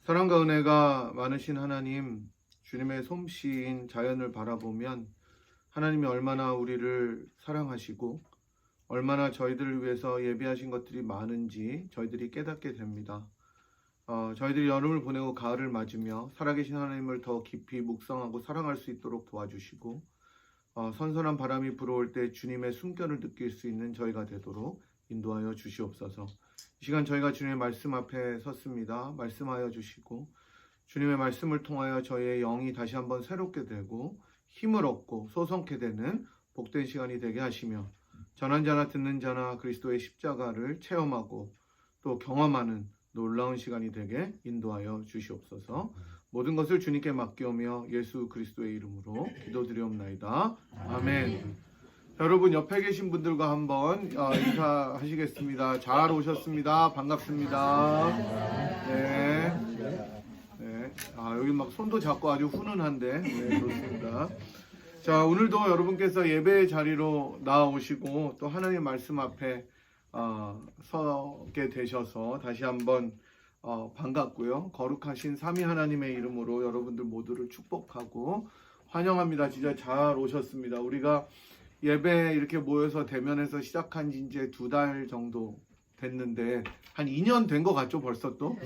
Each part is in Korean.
사랑과 은혜가 많으신 하나님, 주님의 솜씨인 자연을 바라보면 하나님이 얼마나 우리를 사랑하시고 얼마나 저희들을 위해서 예비하신 것들이 많은지 저희들이 깨닫게 됩니다. 저희들이 여름을 보내고 가을을 맞으며 살아계신 하나님을 더 깊이 묵상하고 사랑할 수 있도록 도와주시고 선선한 바람이 불어올 때 주님의 숨결을 느낄 수 있는 저희가 되도록 인도하여 주시옵소서. 이 시간 저희가 주님의 말씀 앞에 섰습니다. 말씀하여 주시고 주님의 말씀을 통하여 저희의 영이 다시 한번 새롭게 되고 힘을 얻고 소성케 되는 복된 시간이 되게 하시며 전한 자나 듣는 자나 그리스도의 십자가를 체험하고 또 경험하는 놀라운 시간이 되게 인도하여 주시옵소서. 모든 것을 주님께 맡겨오며 예수 그리스도의 이름으로 기도드리옵나이다. 아멘. 자, 여러분 옆에 계신 분들과 한번 인사하시겠습니다. 잘 오셨습니다. 반갑습니다. 네. 네. 여기 막 손도 잡고 아주 훈훈한데. 네, 좋습니다. 자, 오늘도 여러분께서 예배의 자리로 나오시고 또 하나님의 말씀 앞에 서게 되셔서 다시 한번 반갑고요. 거룩하신 삼위 하나님의 이름으로 여러분들 모두를 축복하고 환영합니다. 진짜 잘 오셨습니다. 우리가 예배 이렇게 모여서 대면에서 시작한 지 이제 2달 정도 됐는데 한 2년 된 것 같죠, 벌써 또?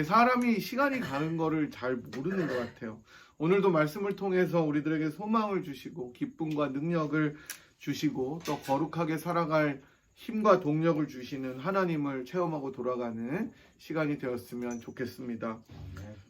사람이 시간이 가는 거를 잘 모르는 것 같아요. 오늘도 말씀을 통해서 우리들에게 소망을 주시고 기쁨과 능력을 주시고 또 거룩하게 살아갈 힘과 동력을 주시는 하나님을 체험하고 돌아가는 시간이 되었으면 좋겠습니다.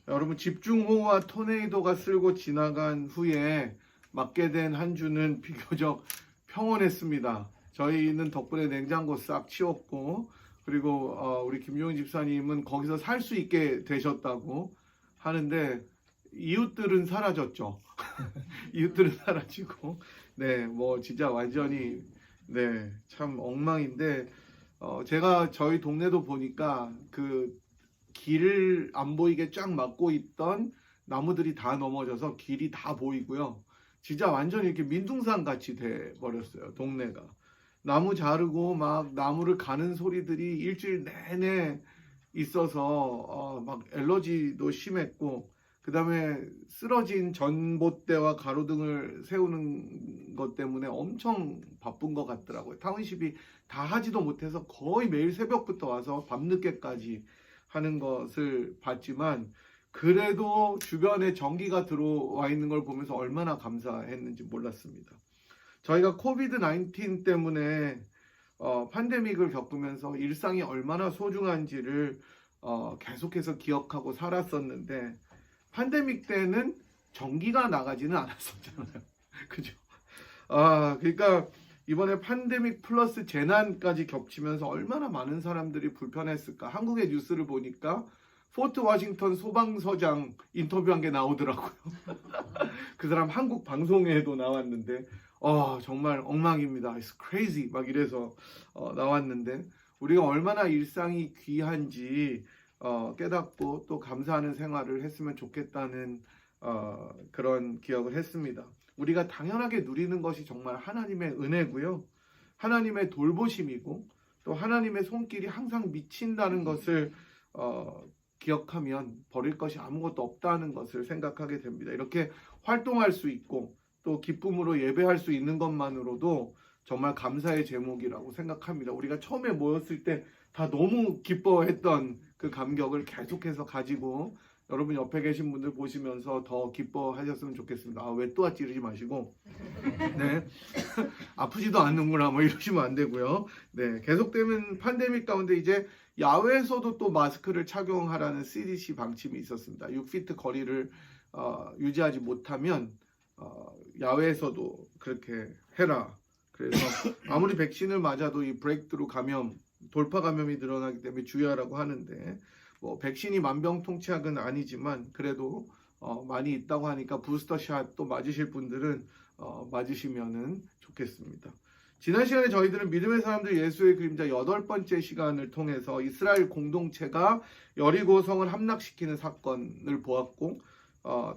여러분, 집중호우와 토네이도가 쓸고 지나간 후에 맞게 된 한 주는 비교적 평온했습니다. 저희는 덕분에 냉장고 싹 치웠고 그리고 우리 김용희 집사님은 거기서 살 수 있게 되셨다고 하는데 이웃들은 사라졌죠. 이웃들은 사라지고 네, 뭐 진짜 완전히 네, 참 엉망인데 제가 저희 동네도 보니까 그 길을 안 보이게 쫙 막고 있던 나무들이 다 넘어져서 길이 다 보이고요. 진짜 완전히 이렇게 민둥산 같이 돼 버렸어요, 동네가. 나무 자르고 막 나무를 가는 소리들이 일주일 내내 있어서 막 엘러지도 심했고 그 다음에 쓰러진 전봇대와 가로등을 세우는 것 때문에 엄청 바쁜 것 같더라고요. 타운십이 다 하지도 못해서 거의 매일 새벽부터 와서 밤늦게까지 하는 것을 봤지만 그래도 주변에 전기가 들어와 있는 걸 보면서 얼마나 감사했는지 몰랐습니다. 저희가 코비드 19 때문에 팬데믹을 겪으면서 일상이 얼마나 소중한지를 계속해서 기억하고 살았었는데 팬데믹 때는 전기가 나가지는 않았었잖아요. 그죠? 그러니까 이번에 팬데믹 플러스 재난까지 겹치면서 얼마나 많은 사람들이 불편했을까. 한국의 뉴스를 보니까 포트 워싱턴 소방서장 인터뷰한 게 나오더라고요. 그 사람 한국 방송에도 나왔는데 정말 엉망입니다. It's crazy 막 이래서 나왔는데 우리가 얼마나 일상이 귀한지 깨닫고 또 감사하는 생활을 했으면 좋겠다는 그런 기억을 했습니다. 우리가 당연하게 누리는 것이 정말 하나님의 은혜고요. 하나님의 돌보심이고 또 하나님의 손길이 항상 미친다는 것을 기억하면 버릴 것이 아무것도 없다는 것을 생각하게 됩니다. 이렇게 활동할 수 있고 또 기쁨으로 예배할 수 있는 것만으로도 정말 감사의 제목이라고 생각합니다. 우리가 처음에 모였을 때 다 너무 기뻐했던 그 감격을 계속해서 가지고 여러분 옆에 계신 분들 보시면서 더 기뻐하셨으면 좋겠습니다. 왜 또 찌르지 마시고 네 아프지도 않는구나 뭐 이러시면 안 되고요. 네, 계속되는 팬데믹 가운데 이제 야외에서도 또 마스크를 착용하라는 CDC 방침이 있었습니다. 6피트 거리를 유지하지 못하면 야외에서도 그렇게 해라. 그래서 아무리 백신을 맞아도 이 브레이크트루 감염, 돌파 감염이 늘어나기 때문에 주의하라고 하는데 뭐 백신이 만병통치약은 아니지만 그래도 많이 있다고 하니까 부스터샷 또 맞으실 분들은 맞으시면은 좋겠습니다. 지난 시간에 저희들은 믿음의 사람들 예수의 그림자 8번째 시간을 통해서 이스라엘 공동체가 여리고 성을 함락시키는 사건을 보았고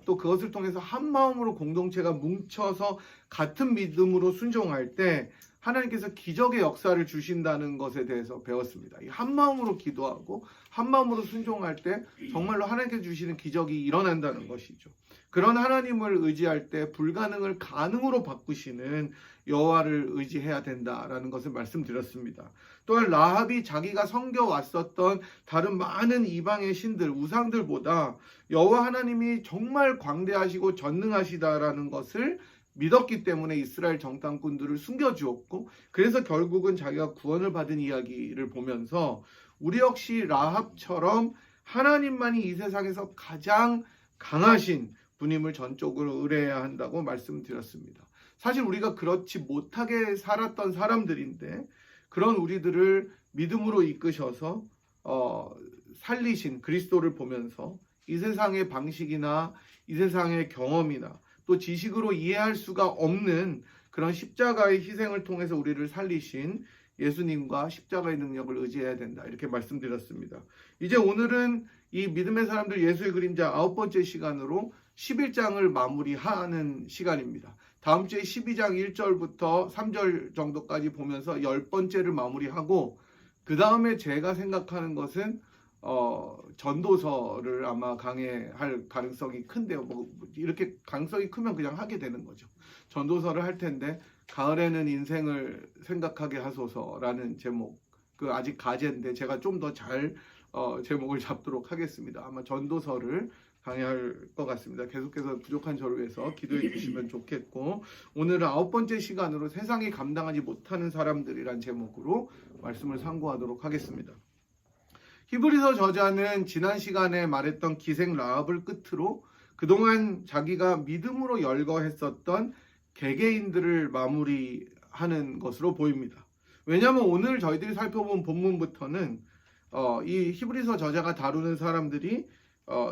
또 그것을 통해서 한 마음으로 공동체가 뭉쳐서 같은 믿음으로 순종할 때 하나님께서 기적의 역사를 주신다는 것에 대해서 배웠습니다. 한 마음으로 기도하고 한 마음으로 순종할 때 정말로 하나님께서 주시는 기적이 일어난다는 것이죠. 그런 하나님을 의지할 때 불가능을 가능으로 바꾸시는 여호와를 의지해야 된다라는 것을 말씀드렸습니다. 또한 라합이 자기가 섬겨왔었던 다른 많은 이방의 신들, 우상들보다 여호와 하나님이 정말 광대하시고 전능하시다라는 것을 믿었기 때문에 이스라엘 정탐꾼들을 숨겨주었고, 그래서 결국은 자기가 구원을 받은 이야기를 보면서 우리 역시 라합처럼 하나님만이 이 세상에서 가장 강하신 분임을 전적으로 의뢰해야 한다고 말씀드렸습니다. 사실 우리가 그렇지 못하게 살았던 사람들인데 그런 우리들을 믿음으로 이끄셔서 살리신 그리스도를 보면서 이 세상의 방식이나 이 세상의 경험이나 또 지식으로 이해할 수가 없는 그런 십자가의 희생을 통해서 우리를 살리신 예수님과 십자가의 능력을 의지해야 된다, 이렇게 말씀드렸습니다. 이제 오늘은 이 믿음의 사람들 예수의 그림자 9번째 시간으로 11장을 마무리하는 시간입니다. 다음 주에 12장 1절부터 3절 정도까지 보면서 10번째를 마무리하고, 그 다음에 제가 생각하는 것은 전도서를 아마 강해할 가능성이 큰데요. 뭐 이렇게 가능성이 크면 그냥 하게 되는 거죠. 전도서를 할 텐데 가을에는 인생을 생각하게 하소서라는 제목, 그 아직 가제인데 제가 좀 더 잘 제목을 잡도록 하겠습니다. 아마 전도서를 강의할 것 같습니다. 계속해서 부족한 저를 위해서 기도해 주시면 좋겠고, 오늘은 9번째 시간으로 세상이 감당하지 못하는 사람들이란 제목으로 말씀을 상고하도록 하겠습니다. 히브리서 저자는 지난 시간에 말했던 기생 라합을 끝으로 그동안 자기가 믿음으로 열거했었던 개개인들을 마무리하는 것으로 보입니다. 왜냐하면 오늘 저희들이 살펴본 본문부터는 이 히브리서 저자가 다루는 사람들이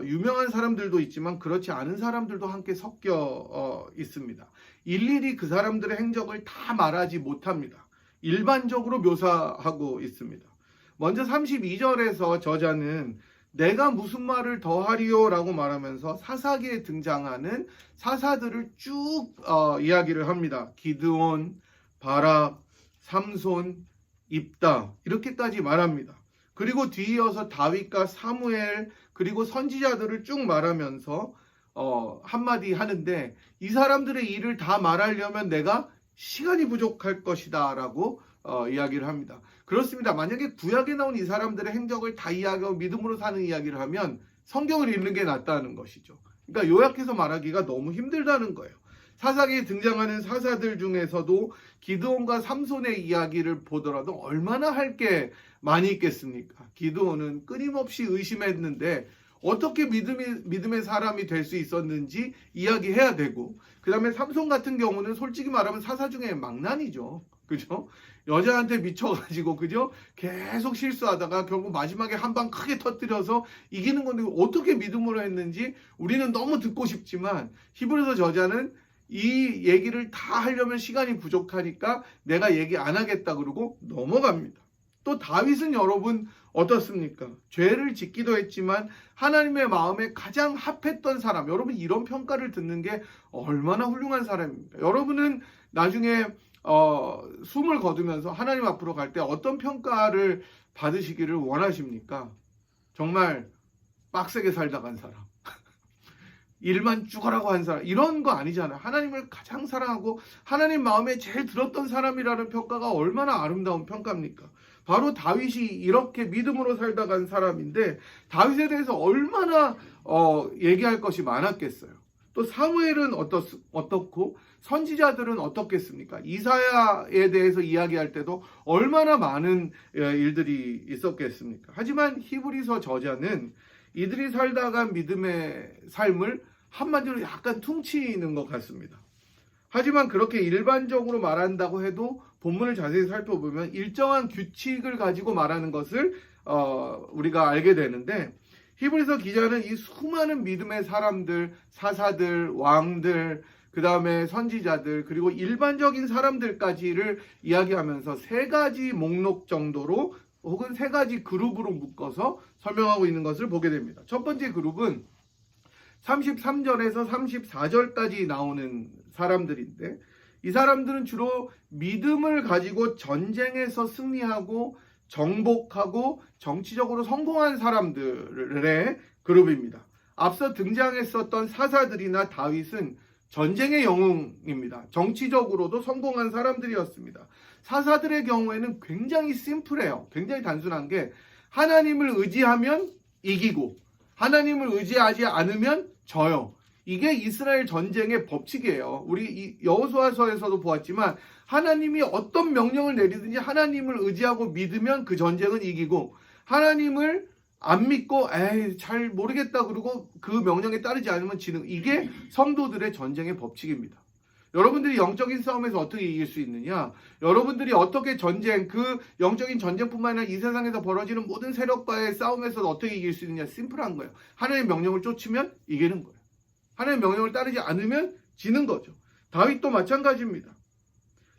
유명한 사람들도 있지만 그렇지 않은 사람들도 함께 섞여 있습니다. 일일이 그 사람들의 행적을 다 말하지 못합니다. 일반적으로 묘사하고 있습니다. 먼저 32절에서 저자는 내가 무슨 말을 더하리요 라고 말하면서 사사기에 등장하는 사사들을 쭉 이야기를 합니다. 기드온, 바락, 삼손, 입다, 이렇게까지 말합니다. 그리고 뒤이어서 다윗과 사무엘 그리고 선지자들을 쭉 말하면서 한마디 하는데, 이 사람들의 일을 다 말하려면 내가 시간이 부족할 것이다 라고 이야기를 합니다. 그렇습니다. 만약에 구약에 나온 이 사람들의 행적을 다 이야기하고 믿음으로 사는 이야기를 하면 성경을 읽는 게 낫다는 것이죠. 그러니까 요약해서 말하기가 너무 힘들다는 거예요. 사사기에 등장하는 사사들 중에서도 기드온과 삼손의 이야기를 보더라도 얼마나 할 게 많이 있겠습니까? 기드온은 끊임없이 의심했는데 어떻게 믿음의 사람이 될 수 있었는지 이야기해야 되고, 그 다음에 삼손 같은 경우는 솔직히 말하면 사사 중에 망난이죠. 그죠? 여자한테 미쳐가지고, 그죠? 계속 실수하다가 결국 마지막에 한 방 크게 터뜨려서 이기는 건데 어떻게 믿음으로 했는지 우리는 너무 듣고 싶지만 히브리서 저자는 이 얘기를 다 하려면 시간이 부족하니까 내가 얘기 안 하겠다 그러고 넘어갑니다. 또 다윗은 여러분 어떻습니까? 죄를 짓기도 했지만 하나님의 마음에 가장 합했던 사람, 여러분 이런 평가를 듣는 게 얼마나 훌륭한 사람입니까? 여러분은 나중에 숨을 거두면서 하나님 앞으로 갈 때 어떤 평가를 받으시기를 원하십니까? 정말 빡세게 살다 간 사람, 일만 죽어라고 한 사람, 이런 거 아니잖아요. 하나님을 가장 사랑하고 하나님 마음에 제일 들었던 사람이라는 평가가 얼마나 아름다운 평가입니까? 바로 다윗이 이렇게 믿음으로 살다 간 사람인데 다윗에 대해서 얼마나 얘기할 것이 많았겠어요. 또 사무엘은 어떻고 선지자들은 어떻겠습니까? 이사야에 대해서 이야기할 때도 얼마나 많은 일들이 있었겠습니까? 하지만 히브리서 저자는 이들이 살다 간 믿음의 삶을 한마디로 약간 퉁치는 것 같습니다. 하지만 그렇게 일반적으로 말한다고 해도 본문을 자세히 살펴보면 일정한 규칙을 가지고 말하는 것을 우리가 알게 되는데, 히브리서 기자는 이 수많은 믿음의 사람들, 사사들, 왕들, 그 다음에 선지자들, 그리고 일반적인 사람들까지를 이야기하면서 세 가지 목록 정도로 혹은 세 가지 그룹으로 묶어서 설명하고 있는 것을 보게 됩니다. 첫 번째 그룹은 33절에서 34절까지 나오는 사람들인데, 이 사람들은 주로 믿음을 가지고 전쟁에서 승리하고 정복하고 정치적으로 성공한 사람들의 그룹입니다. 앞서 등장했었던 사사들이나 다윗은 전쟁의 영웅입니다. 정치적으로도 성공한 사람들이었습니다. 사사들의 경우에는 굉장히 심플해요. 굉장히 단순한 게 하나님을 의지하면 이기고 하나님을 의지하지 않으면 져요. 이게 이스라엘 전쟁의 법칙이에요. 우리 이 여호수아서에서도 보았지만 하나님이 어떤 명령을 내리든지 하나님을 의지하고 믿으면 그 전쟁은 이기고 하나님을 안 믿고 에이 잘 모르겠다 그러고 그 명령에 따르지 않으면 지는 이게 성도들의 전쟁의 법칙입니다. 여러분들이 영적인 싸움에서 어떻게 이길 수 있느냐? 여러분들이 어떻게 전쟁, 그 영적인 전쟁뿐만 아니라 이 세상에서 벌어지는 모든 세력과의 싸움에서 어떻게 이길 수 있느냐? 심플한 거예요. 하나님의 명령을 쫓으면 이기는 거예요. 하나님의 명령을 따르지 않으면 지는 거죠. 다윗도 마찬가지입니다.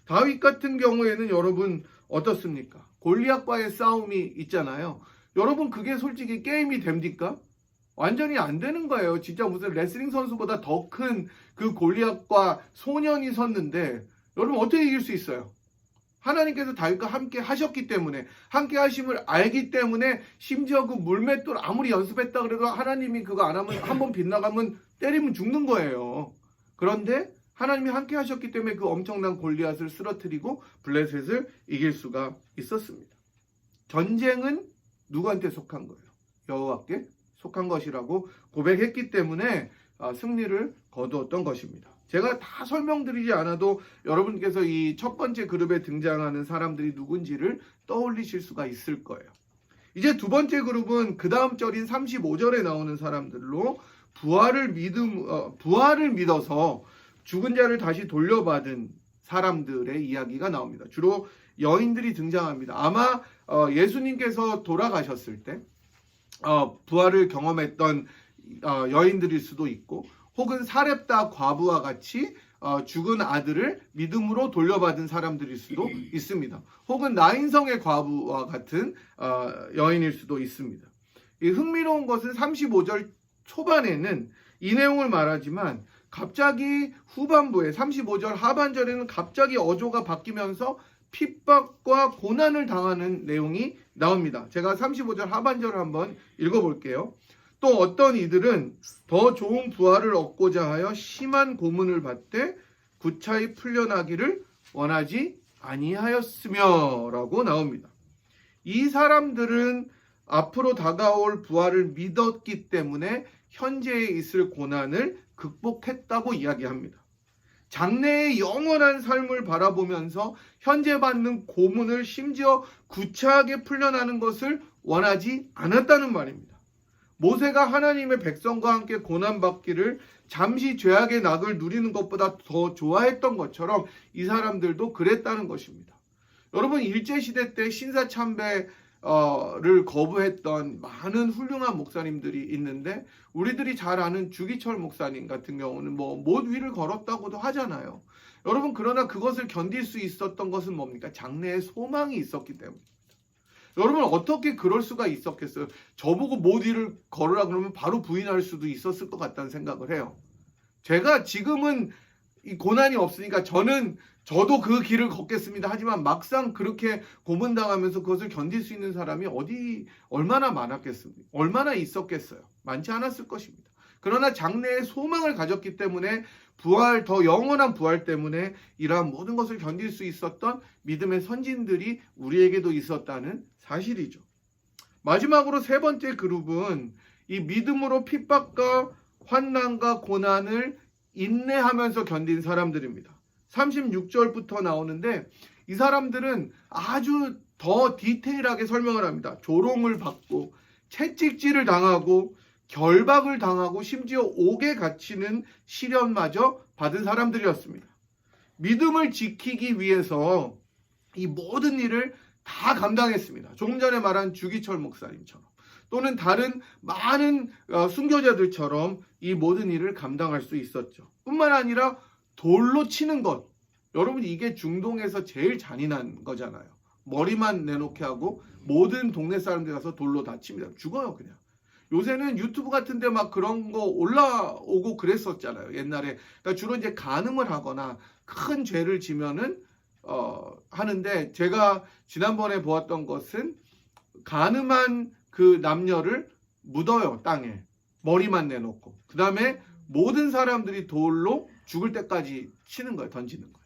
다윗 같은 경우에는 여러분 어떻습니까? 골리앗과의 싸움이 있잖아요. 여러분 그게 솔직히 게임이 됩니까? 완전히 안 되는 거예요. 진짜 무슨 레슬링 선수보다 더 큰 그 골리앗과 소년이 섰는데 여러분 어떻게 이길 수 있어요? 하나님께서 다윗과 함께 하셨기 때문에 함께 하심을 알기 때문에 심지어 그 물맷돌 아무리 연습했다 그래도 하나님이 그거 안 하면 한번 빗나가면 때리면 죽는 거예요. 그런데 하나님이 함께 하셨기 때문에 그 엄청난 골리앗을 쓰러뜨리고 블레셋을 이길 수가 있었습니다. 전쟁은 누구한테 속한 거예요? 여호와께 속한 것이라고 고백했기 때문에 승리를 거두었던 것입니다. 제가 다 설명드리지 않아도 여러분께서 이 첫 번째 그룹에 등장하는 사람들이 누군지를 떠올리실 수가 있을 거예요. 이제 두 번째 그룹은 그 다음 절인 35절에 나오는 사람들로 부활을 믿어서 죽은 자를 다시 돌려받은 사람들의 이야기가 나옵니다. 주로 여인들이 등장합니다. 아마 예수님께서 돌아가셨을 때 부활을 경험했던 여인들일 수도 있고 혹은 사렙다 과부와 같이 죽은 아들을 믿음으로 돌려받은 사람들일 수도 있습니다. 혹은 나인성의 과부와 같은 여인일 수도 있습니다. 이 흥미로운 것은 35절 초반에는 이 내용을 말하지만 갑자기 후반부에 35절 하반절에는 갑자기 어조가 바뀌면서 핍박과 고난을 당하는 내용이 나옵니다. 제가 35절 하반절을 한번 읽어볼게요. 또 어떤 이들은 더 좋은 부활을 얻고자 하여 심한 고문을 받되 구차히 풀려나기를 원하지 아니하였으며 라고 나옵니다. 이 사람들은 앞으로 다가올 부활을 믿었기 때문에 현재에 있을 고난을 극복했다고 이야기합니다. 장래의 영원한 삶을 바라보면서 현재 받는 고문을 심지어 구차하게 풀려나는 것을 원하지 않았다는 말입니다. 모세가 하나님의 백성과 함께 고난받기를 잠시 죄악의 낙을 누리는 것보다 더 좋아했던 것처럼 이 사람들도 그랬다는 것입니다. 여러분 일제시대 때 신사참배를 거부했던 많은 훌륭한 목사님들이 있는데 우리들이 잘 아는 주기철 목사님 같은 경우는 못 위를 걸었다고도 하잖아요. 여러분 그러나 그것을 견딜 수 있었던 것은 뭡니까? 장래의 소망이 있었기 때문입니다. 여러분 어떻게 그럴 수가 있었겠어요? 저보고 못 위를 걸으라 그러면 바로 부인할 수도 있었을 것 같다는 생각을 해요. 제가 지금은 이 고난이 없으니까 저도 그 길을 걷겠습니다. 하지만 막상 그렇게 고문당하면서 그것을 견딜 수 있는 사람이 얼마나 많았겠습니까? 얼마나 있었겠어요? 많지 않았을 것입니다. 그러나 장래의 소망을 가졌기 때문에 더 영원한 부활 때문에 이러한 모든 것을 견딜 수 있었던 믿음의 선진들이 우리에게도 있었다는 사실이죠. 마지막으로 세 번째 그룹은 이 믿음으로 핍박과 환난과 고난을 인내하면서 견딘 사람들입니다. 36절부터 나오는데 이 사람들은 아주 더 디테일하게 설명을 합니다. 조롱을 받고 채찍질을 당하고 결박을 당하고 심지어 옥에 갇히는 시련마저 받은 사람들이었습니다. 믿음을 지키기 위해서 이 모든 일을 다 감당했습니다. 조금 전에 말한 주기철 목사님처럼 또는 다른 많은 순교자들처럼 이 모든 일을 감당할 수 있었죠. 뿐만 아니라 돌로 치는 것. 여러분 이게 중동에서 제일 잔인한 거잖아요. 머리만 내놓게 하고 모든 동네 사람들 가서 돌로 다 칩니다. 죽어요 그냥. 요새는 유튜브 같은데 막 그런 거 올라오고 그랬었잖아요. 옛날에. 그러니까 주로 이제 간음을 하거나 큰 죄를 지면은 하는데, 제가 지난번에 보았던 것은 간음한 그 남녀를 묻어요, 땅에. 머리만 내놓고. 그 다음에 모든 사람들이 돌로 죽을 때까지 치는 거예요. 던지는 거예요.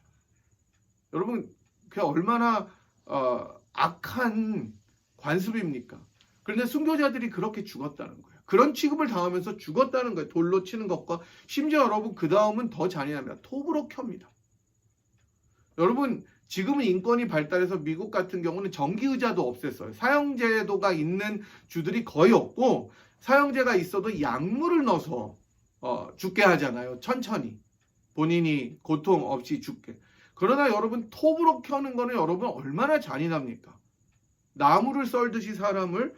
여러분, 그게 얼마나 악한 관습입니까? 그런데 순교자들이 그렇게 죽었다는 거예요. 그런 취급을 당하면서 죽었다는 거예요. 돌로 치는 것과. 심지어 여러분, 그 다음은 더 잔인합니다. 톱으로 켭니다. 여러분, 지금은 인권이 발달해서 미국 같은 경우는 정기의자도 없앴어요. 사형제도가 있는 주들이 거의 없고, 사형제가 있어도 약물을 넣어서 죽게 하잖아요. 천천히. 본인이 고통 없이 죽게. 그러나 여러분, 톱으로 켜는 거는 여러분 얼마나 잔인합니까? 나무를 썰듯이 사람을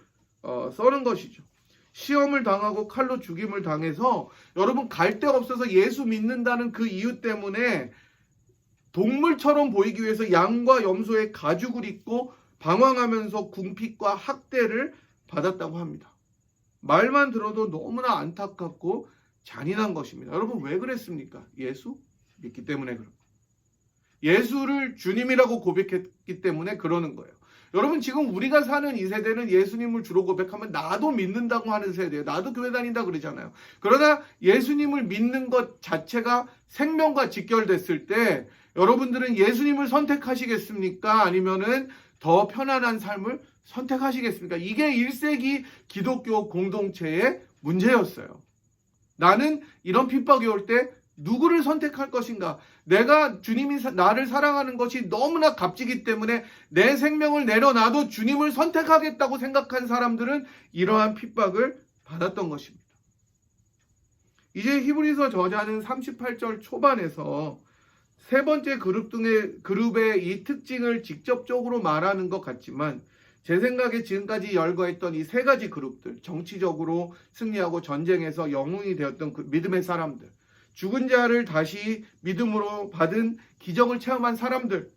썰은 것이죠. 시험을 당하고 칼로 죽임을 당해서 여러분, 갈 데가 없어서 예수 믿는다는 그 이유 때문에 동물처럼 보이기 위해서 양과 염소의 가죽을 입고 방황하면서 궁핍과 학대를 받았다고 합니다. 말만 들어도 너무나 안타깝고 잔인한 것입니다. 여러분, 왜 그랬습니까? 예수 믿기 때문에 그런 거예요. 예수를 주님이라고 고백했기 때문에 그러는 거예요. 여러분, 지금 우리가 사는 이 세대는 예수님을 주로 고백하면 나도 믿는다고 하는 세대예요. 나도 교회 다닌다 그러잖아요. 그러나 예수님을 믿는 것 자체가 생명과 직결됐을 때 여러분들은 예수님을 선택하시겠습니까? 아니면은 더 편안한 삶을 선택하시겠습니까? 이게 1세기 기독교 공동체의 문제였어요. 나는 이런 핍박이 올 때 누구를 선택할 것인가? 내가 주님이 나를 사랑하는 것이 너무나 값지기 때문에 내 생명을 내려놔도 주님을 선택하겠다고 생각한 사람들은 이러한 핍박을 받았던 것입니다. 이제 히브리서 저자는 38절 초반에서 세 번째 그룹의 이 특징을 직접적으로 말하는 것 같지만, 제 생각에 지금까지 열거했던 이 세 가지 그룹들, 정치적으로 승리하고 전쟁에서 영웅이 되었던 그 믿음의 사람들, 죽은 자를 다시 믿음으로 받은 기적을 체험한 사람들,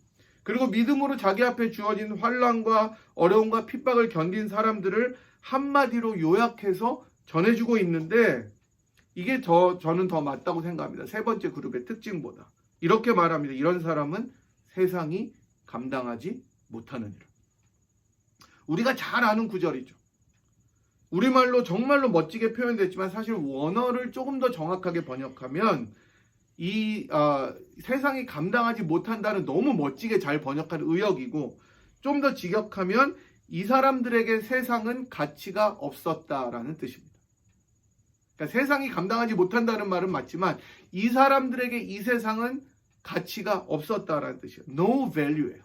그리고 믿음으로 자기 앞에 주어진 환난과 어려움과 핍박을 견딘 사람들을 한마디로 요약해서 전해주고 있는데, 이게 저는 더 맞다고 생각합니다. 세 번째 그룹의 특징보다. 이렇게 말합니다. 이런 사람은 세상이 감당하지 못하느니라. 우리가 잘 아는 구절이죠. 우리말로 정말로 멋지게 표현됐지만 사실 원어를 조금 더 정확하게 번역하면 이 세상이 감당하지 못한다는 너무 멋지게 잘 번역한 의역이고, 좀 더 직역하면 이 사람들에게 세상은 가치가 없었다라는 뜻입니다. 그러니까 세상이 감당하지 못한다는 말은 맞지만 이 사람들에게 이 세상은 가치가 없었다라는 뜻이에요. No value예요.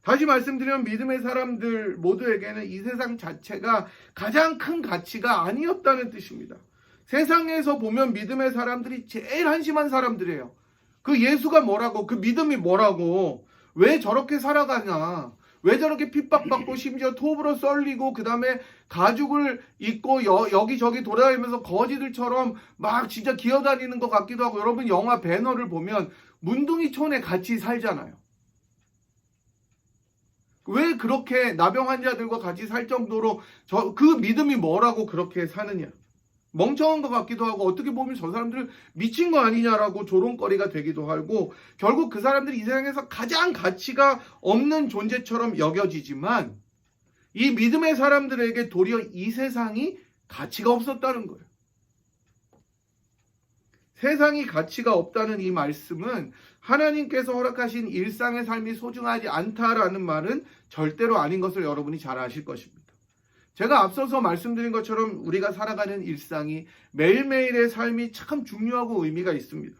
다시 말씀드리면 믿음의 사람들 모두에게는 이 세상 자체가 가장 큰 가치가 아니었다는 뜻입니다. 세상에서 보면 믿음의 사람들이 제일 한심한 사람들이에요. 그 예수가 뭐라고, 그 믿음이 뭐라고, 왜 저렇게 살아가냐, 왜 저렇게 핍박받고 심지어 톱으로 썰리고 그 다음에 가죽을 입고 여기저기 돌아다니면서 거지들처럼 막 진짜 기어다니는 것 같기도 하고, 여러분 영화 배너를 보면 문둥이촌에 같이 살잖아요. 왜 그렇게 나병 환자들과 같이 살 정도로 그 믿음이 뭐라고 그렇게 사느냐. 멍청한 것 같기도 하고, 어떻게 보면 저 사람들은 미친 거 아니냐라고 조롱거리가 되기도 하고, 결국 그 사람들이 이 세상에서 가장 가치가 없는 존재처럼 여겨지지만 이 믿음의 사람들에게 도리어 이 세상이 가치가 없었다는 거예요. 세상이 가치가 없다는 이 말씀은 하나님께서 허락하신 일상의 삶이 소중하지 않다라는 말은 절대로 아닌 것을 여러분이 잘 아실 것입니다. 제가 앞서서 말씀드린 것처럼 우리가 살아가는 일상이, 매일매일의 삶이 참 중요하고 의미가 있습니다.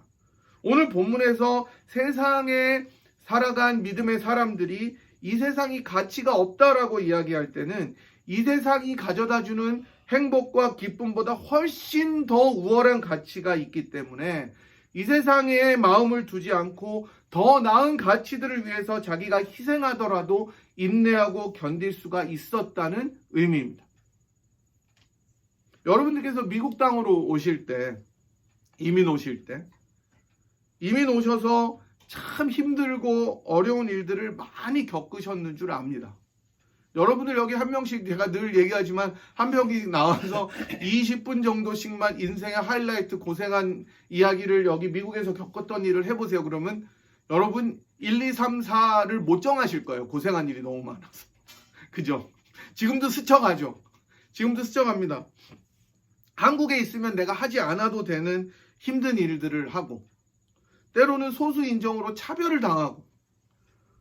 오늘 본문에서 세상에 살아간 믿음의 사람들이 이 세상이 가치가 없다라고 이야기할 때는 이 세상이 가져다주는 행복과 기쁨보다 훨씬 더 우월한 가치가 있기 때문에 이 세상에 마음을 두지 않고 더 나은 가치들을 위해서 자기가 희생하더라도 인내하고 견딜 수가 있었다는 의미입니다. 여러분들께서 미국 땅으로 오실 때, 이민 오셔서 참 힘들고 어려운 일들을 많이 겪으셨는 줄 압니다. 여러분들 여기 한 명씩 제가 늘 얘기하지만 한 명씩 나와서 20분 정도씩만 인생의 하이라이트 고생한 이야기를 여기 미국에서 겪었던 일을 해보세요. 그러면 여러분 1, 2, 3, 4를 못 정하실 거예요. 고생한 일이 너무 많아서. 그죠? 지금도 스쳐가죠. 지금도 스쳐갑니다. 한국에 있으면 내가 하지 않아도 되는 힘든 일들을 하고 때로는 소수 인종으로 차별을 당하고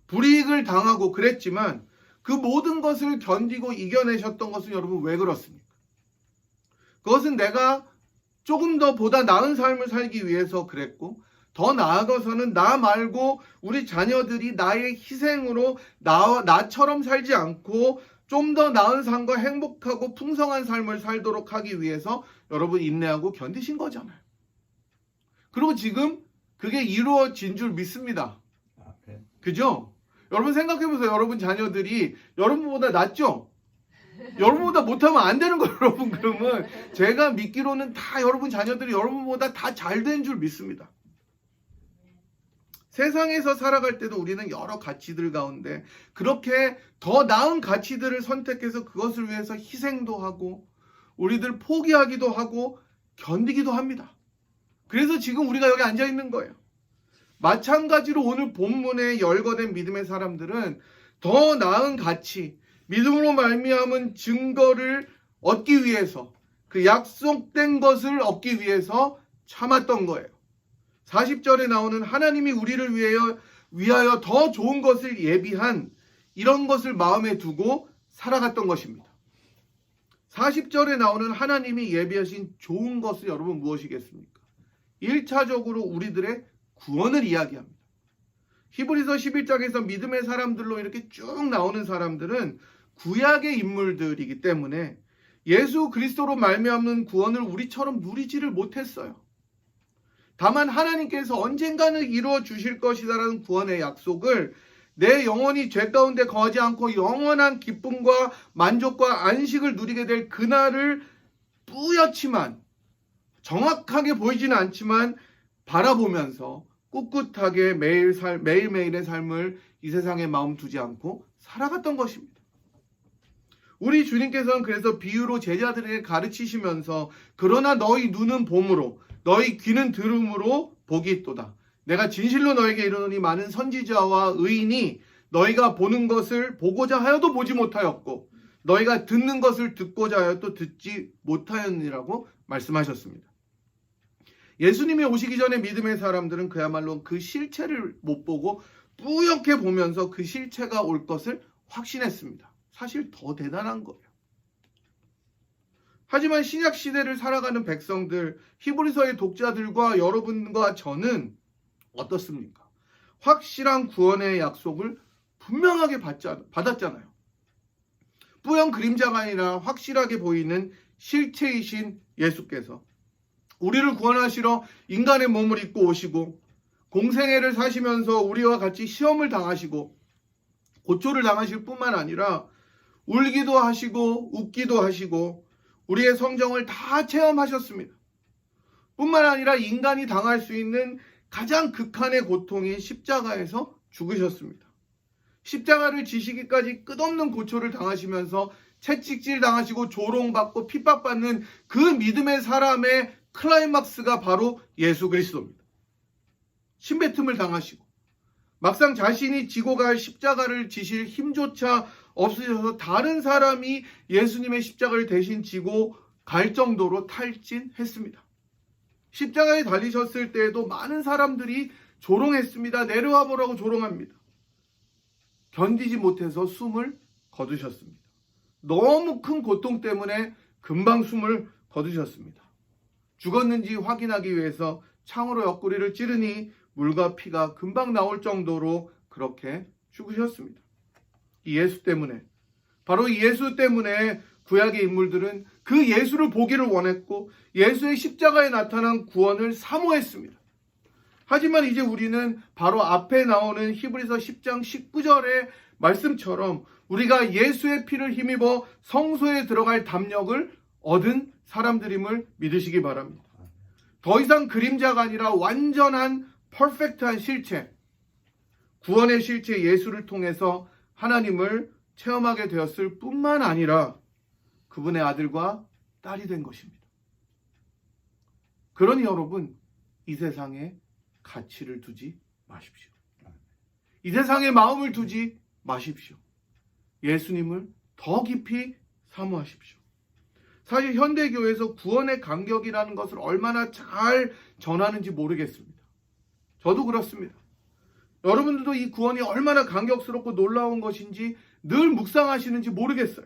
불이익을 당하고 그랬지만 그 모든 것을 견디고 이겨내셨던 것은 여러분 왜 그렇습니까? 그것은 내가 조금 더 보다 나은 삶을 살기 위해서 그랬고 더 나아가서는 나 말고 우리 자녀들이 나의 희생으로 나처럼 살지 않고 좀 더 나은 삶과 행복하고 풍성한 삶을 살도록 하기 위해서 여러분 인내하고 견디신 거잖아요. 그리고 지금 그게 이루어진 줄 믿습니다. 그죠? 여러분 생각해보세요. 여러분 자녀들이 여러분보다 낫죠? 여러분보다 못하면 안 되는 거예요. 여러분 그러면 제가 믿기로는 다 여러분 자녀들이 여러분보다 다 잘 된 줄 믿습니다. 세상에서 살아갈 때도 우리는 여러 가치들 가운데 그렇게 더 나은 가치들을 선택해서 그것을 위해서 희생도 하고 우리들 포기하기도 하고 견디기도 합니다. 그래서 지금 우리가 여기 앉아 있는 거예요. 마찬가지로 오늘 본문에 열거된 믿음의 사람들은 더 나은 가치, 믿음으로 말미암은 증거를 얻기 위해서 그 약속된 것을 얻기 위해서 참았던 거예요. 40절에 나오는 하나님이 우리를 위하여 더 좋은 것을 예비한 이런 것을 마음에 두고 살아갔던 것입니다. 40절에 나오는 하나님이 예비하신 좋은 것은 여러분 무엇이겠습니까? 1차적으로 우리들의 구원을 이야기합니다. 히브리서 11장에서 믿음의 사람들로 이렇게 쭉 나오는 사람들은 구약의 인물들이기 때문에 예수 그리스도로 말미암는 구원을 우리처럼 누리지를 못했어요. 다만 하나님께서 언젠가는 이루어 주실 것이다라는 구원의 약속을 내 영혼이 죄 가운데 거하지 않고 영원한 기쁨과 만족과 안식을 누리게 될 그날을 뿌옇지만 정확하게 보이지는 않지만 바라보면서 꿋꿋하게 매일매일의 삶을 이 세상에 마음 두지 않고 살아갔던 것입니다. 우리 주님께서는 그래서 비유로 제자들에게 가르치시면서 그러나 너희 눈은 봄으로 너희 귀는 들음으로 복이 있도다. 내가 진실로 너에게 이르노니 많은 선지자와 의인이 너희가 보는 것을 보고자 하여도 보지 못하였고 너희가 듣는 것을 듣고자 하여도 듣지 못하였느니라고 말씀하셨습니다. 예수님이 오시기 전에 믿음의 사람들은 그야말로 그 실체를 못 보고 뿌옇게 보면서 그 실체가 올 것을 확신했습니다. 사실 더 대단한 거예요. 하지만 신약 시대를 살아가는 백성들, 히브리서의 독자들과 여러분과 저는 어떻습니까? 확실한 구원의 약속을 분명하게 받았잖아요. 뿌연 그림자가 아니라 확실하게 보이는 실체이신 예수께서 우리를 구원하시러 인간의 몸을 입고 오시고 공생애를 사시면서 우리와 같이 시험을 당하시고 고초를 당하실 뿐만 아니라 울기도 하시고 웃기도 하시고 우리의 성정을 다 체험하셨습니다. 뿐만 아니라 인간이 당할 수 있는 가장 극한의 고통인 십자가에서 죽으셨습니다. 십자가를 지시기까지 끝없는 고초를 당하시면서 채찍질 당하시고 조롱받고 핍박받는 그 믿음의 사람의 클라이막스가 바로 예수 그리스도입니다. 침뱉음을 당하시고 막상 자신이 지고 갈 십자가를 지실 힘조차 없으셔서 다른 사람이 예수님의 십자가를 대신 지고 갈 정도로 탈진했습니다. 십자가에 달리셨을 때에도 많은 사람들이 조롱했습니다. 내려와 보라고 조롱합니다. 견디지 못해서 숨을 거두셨습니다. 너무 큰 고통 때문에 금방 숨을 거두셨습니다. 죽었는지 확인하기 위해서 창으로 옆구리를 찌르니 물과 피가 금방 나올 정도로 그렇게 죽으셨습니다. 이 예수 때문에, 바로 이 예수 때문에 구약의 인물들은 그 예수를 보기를 원했고 예수의 십자가에 나타난 구원을 사모했습니다. 하지만 이제 우리는 바로 앞에 나오는 히브리서 10장 19절의 말씀처럼 우리가 예수의 피를 힘입어 성소에 들어갈 담력을 얻은 사람들임을 믿으시기 바랍니다. 더 이상 그림자가 아니라 완전한 퍼펙트한 실체, 구원의 실체 예수를 통해서 하나님을 체험하게 되었을 뿐만 아니라 그분의 아들과 딸이 된 것입니다. 그러니 여러분, 이 세상에 가치를 두지 마십시오. 이 세상에 마음을 두지 마십시오. 예수님을 더 깊이 사모하십시오. 사실 현대교회에서 구원의 간격이라는 것을 얼마나 잘 전하는지 모르겠습니다. 저도 그렇습니다. 여러분들도 이 구원이 얼마나 감격스럽고 놀라운 것인지 늘 묵상하시는지 모르겠어요.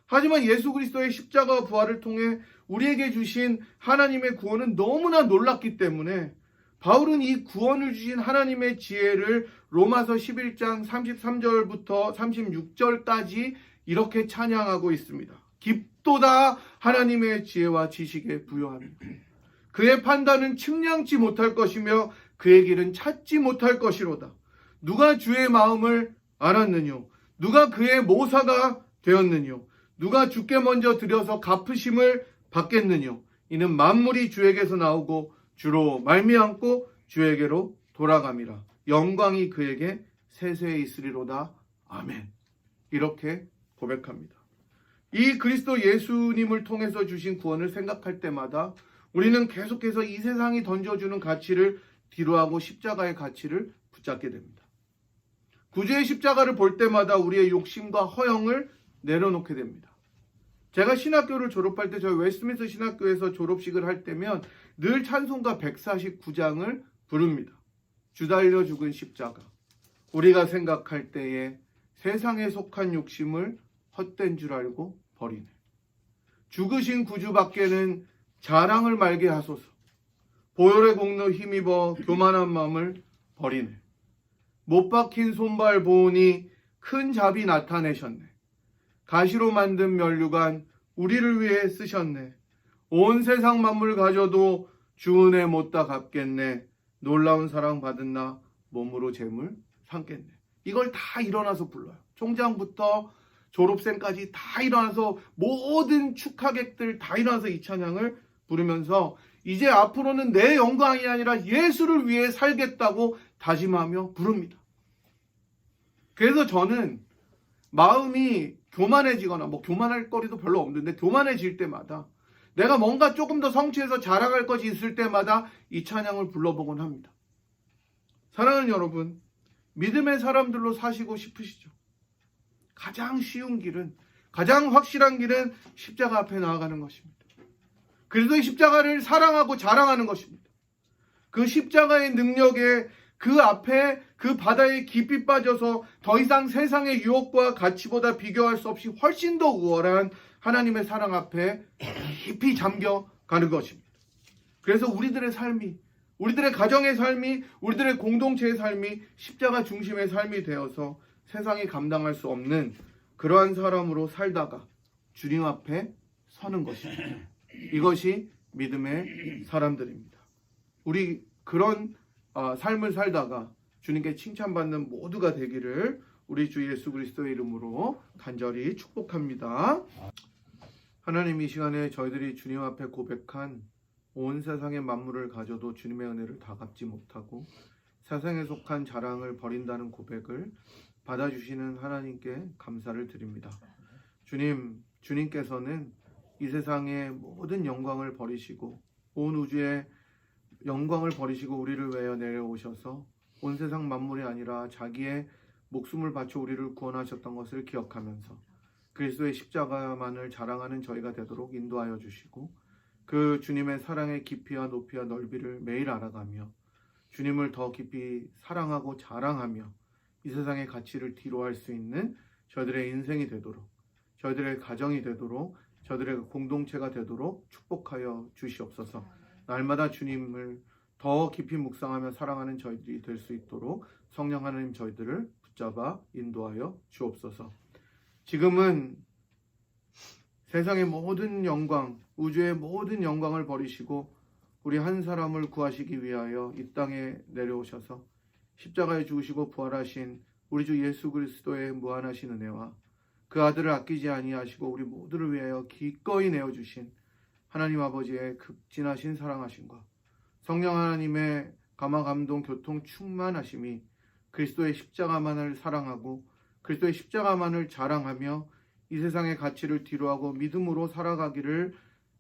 하지만 예수 그리스도의 십자가와 부활을 통해 우리에게 주신 하나님의 구원은 너무나 놀랍기 때문에 바울은 이 구원을 주신 하나님의 지혜를 로마서 11장 33절부터 36절까지 이렇게 찬양하고 있습니다. 깊도다 하나님의 지혜와 지식에 부요하며 그의 판단은 측량치 못할 것이며 그의 길은 찾지 못할 것이로다. 누가 주의 마음을 알았느뇨? 누가 그의 모사가 되었느뇨? 누가 주께 먼저 드려서 갚으심을 받겠느뇨? 이는 만물이 주에게서 나오고 주로 말미암고 주에게로 돌아감이라. 영광이 그에게 세세에 있으리로다. 아멘. 이렇게 고백합니다. 이 그리스도 예수님을 통해서 주신 구원을 생각할 때마다 우리는 계속해서 이 세상이 던져주는 가치를 뒤로하고 십자가의 가치를 붙잡게 됩니다. 구주의 십자가를 볼 때마다 우리의 욕심과 허영을 내려놓게 됩니다. 제가 신학교를 졸업할 때 저희 웨스트민스터 신학교에서 졸업식을 할 때면 늘 찬송가 149장을 부릅니다. 주 달려 죽은 십자가. 우리가 생각할 때에 세상에 속한 욕심을 헛된 줄 알고 버리네. 죽으신 구주밖에는 자랑을 말게 하소서. 보혈의 공로 힘입어 교만한 마음을 버리네. 못 박힌 손발 보오니 큰 자비 나타내셨네. 가시로 만든 면류관 우리를 위해 쓰셨네. 온 세상 만물 가져도 주 은혜 못다 갚겠네. 놀라운 사랑 받은 나 몸으로 재물 삼겠네. 이걸 다 일어나서 불러요. 총장부터 졸업생까지 다 일어나서 모든 축하객들 다 일어나서 이 찬양을 부르면서 이제 앞으로는 내 영광이 아니라 예수를 위해 살겠다고 다짐하며 부릅니다. 그래서 저는 마음이 교만해지거나 교만할 거리도 별로 없는데 교만해질 때마다 내가 뭔가 조금 더 성취해서 자랑할 것이 있을 때마다 이 찬양을 불러보곤 합니다. 사랑하는 여러분, 믿음의 사람들로 사시고 싶으시죠? 가장 쉬운 길은, 가장 확실한 길은 십자가 앞에 나아가는 것입니다. 그리스도의 십자가를 사랑하고 자랑하는 것입니다. 그 십자가의 능력에 그 앞에 그 바다에 깊이 빠져서 더 이상 세상의 유혹과 가치보다 비교할 수 없이 훨씬 더 우월한 하나님의 사랑 앞에 깊이 잠겨가는 것입니다. 그래서 우리들의 삶이, 우리들의 가정의 삶이, 우리들의 공동체의 삶이 십자가 중심의 삶이 되어서 세상이 감당할 수 없는 그러한 사람으로 살다가 주님 앞에 서는 것입니다. 이것이 믿음의 사람들입니다. 우리 그런 삶을 살다가 주님께 칭찬받는 모두가 되기를 우리 주 예수 그리스도의 이름으로 간절히 축복합니다. 하나님, 이 시간에 저희들이 주님 앞에 고백한 온 세상의 만물을 가져도 주님의 은혜를 다 갚지 못하고 세상에 속한 자랑을 버린다는 고백을 받아주시는 하나님께 감사를 드립니다. 주님께서는 이 세상의 모든 영광을 버리시고 온 우주의 영광을 버리시고 우리를 위하여 내려오셔서 온 세상 만물이 아니라 자기의 목숨을 바쳐 우리를 구원하셨던 것을 기억하면서 그리스도의 십자가만을 자랑하는 저희가 되도록 인도하여 주시고 그 주님의 사랑의 깊이와 높이와 넓이를 매일 알아가며 주님을 더 깊이 사랑하고 자랑하며 이 세상의 가치를 뒤로할 수 있는 저희들의 인생이 되도록, 저희들의 가정이 되도록, 저희들의 공동체가 되도록 축복하여 주시옵소서. 날마다 주님을 더 깊이 묵상하며 사랑하는 저희들이 될 수 있도록 성령 하나님 저희들을 붙잡아 인도하여 주옵소서. 지금은 세상의 모든 영광, 우주의 모든 영광을 버리시고 우리 한 사람을 구하시기 위하여 이 땅에 내려오셔서 십자가에 죽으시고 부활하신 우리 주 예수 그리스도의 무한하신 은혜와 그 아들을 아끼지 아니하시고 우리 모두를 위하여 기꺼이 내어주신 하나님 아버지의 극진하신 사랑하심과 성령 하나님의 감화 감동 교통 충만하심이 그리스도의 십자가만을 사랑하고 그리스도의 십자가만을 자랑하며 이 세상의 가치를 뒤로하고 믿음으로 살아가기를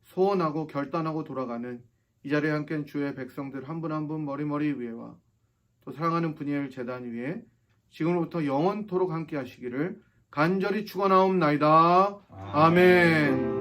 소원하고 결단하고 돌아가는 이 자리에 함께한 주의 백성들 한 분 한 분 머리머리 위에와 또 사랑하는 분이엘 재단 위에 지금부터 영원토록 함께 하시기를 간절히 축원하옵나이다. 아멘.